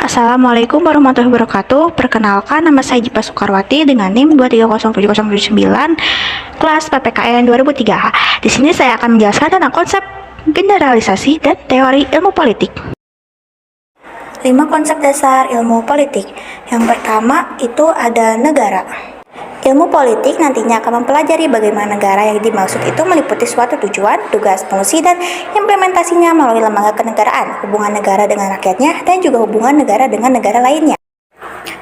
Assalamualaikum warahmatullahi wabarakatuh. Perkenalkan, nama saya Jipa Soekarwati dengan NIM 2307079, kelas PPKN 2003. Di sini saya akan menjelaskan tentang konsep generalisasi dan teori ilmu politik. 5 konsep dasar ilmu politik. Yang pertama itu ada negara. Ilmu politik nantinya akan mempelajari bagaimana negara yang dimaksud itu meliputi suatu tujuan, tugas, fungsi, dan implementasinya melalui lembaga kenegaraan, hubungan negara dengan rakyatnya, dan juga hubungan negara dengan negara lainnya.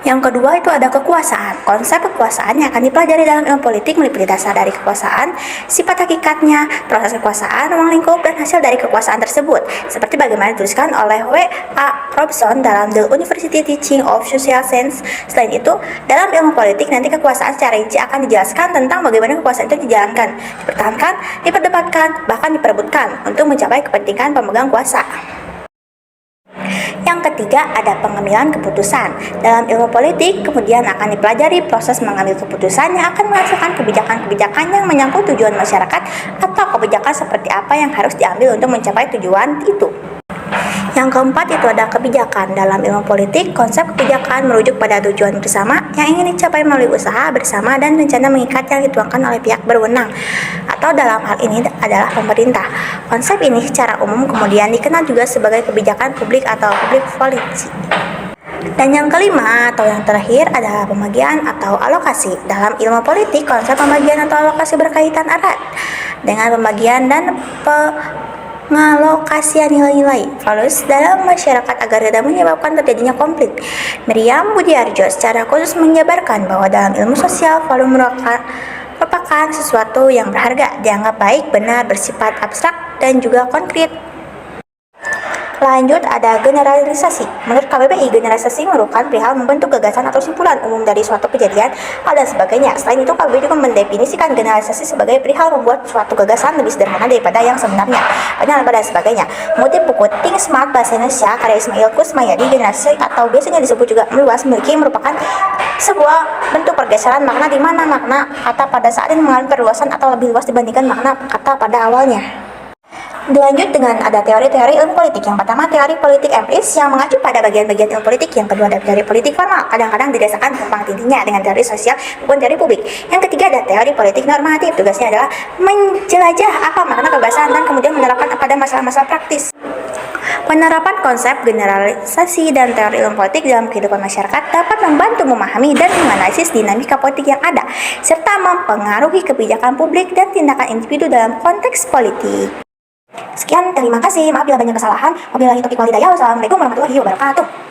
Yang kedua itu ada kekuasaan. Konsep kekuasaan yang akan dipelajari dalam ilmu politik meliputi dasar dari kekuasaan, sifat hakikatnya, proses kekuasaan, ruang lingkup, dan hasil dari kekuasaan tersebut. Seperti bagaimana dituliskan oleh W.A. Robson dalam The University Teaching of Social Science. Selain itu, dalam ilmu politik nanti kekuasaan secara rinci akan dijelaskan tentang bagaimana kekuasaan itu dijalankan, dipertahankan, diperdebatkan, bahkan diperebutkan untuk mencapai kepentingan pemegang kuasa. Yang ketiga ada pengambilan keputusan. Dalam ilmu politik kemudian akan dipelajari proses mengambil keputusan yang akan menghasilkan kebijakan-kebijakan yang menyangkut tujuan masyarakat atau kebijakan seperti apa yang harus diambil untuk mencapai tujuan itu. Yang keempat itu ada kebijakan. Dalam ilmu politik, konsep kebijakan merujuk pada tujuan bersama yang ingin dicapai melalui usaha bersama dan rencana mengikat yang dituangkan oleh pihak berwenang, atau dalam hal ini adalah pemerintah. Konsep ini secara umum kemudian dikenal juga sebagai kebijakan publik atau public policy. Dan yang kelima atau yang terakhir adalah pembagian atau alokasi. Dalam ilmu politik, konsep pembagian atau alokasi berkaitan erat dengan pembagian dan pengalokasian nilai-nilai values dalam masyarakat agar tidak menyebabkan terjadinya konflik. Miriam Budiarjo secara khusus menjabarkan bahwa dalam ilmu sosial value merupakan sesuatu yang berharga, dianggap baik, benar, bersifat abstrak, dan juga konkret. Lanjut ada generalisasi. Menurut KBBI, generalisasi merupakan perihal membentuk gagasan atau simpulan umum dari suatu kejadian, hal dan sebagainya. Selain itu, KBBI juga mendefinisikan generalisasi sebagai perihal membuat suatu gagasan lebih sederhana daripada yang sebenarnya, dan sebagainya. Motif buku Think Smart Bahasa Indonesia karya Ismail Kusmayadi, generalisasi atau biasanya disebut juga meluas merupakan sebuah bentuk pergeseran makna di mana makna kata pada saat ini mengalami perluasan atau lebih luas dibandingkan makna kata pada awalnya. Dilanjut dengan ada teori-teori ilmu politik. Yang pertama teori politik empiris yang mengacu pada bagian-bagian ilmu politik. Yang kedua ada teori politik formal, kadang-kadang didasarkan tumpang tindihnya dengan teori sosial maupun teori publik. Yang ketiga ada teori politik normatif. Tugasnya adalah menjelajah apa makna kebebasan dan kemudian menerapkan pada masalah-masalah praktis. Penerapan konsep generalisasi dan teori ilmu politik dalam kehidupan masyarakat dapat membantu memahami dan menganalisis dinamika politik yang ada, serta mempengaruhi kebijakan publik dan tindakan individu dalam konteks politik. Sekian, terima kasih. Maaf bila banyak kesalahan. Wabillahi taufiq wal hidayah. Wassalamualaikum warahmatullahi wabarakatuh.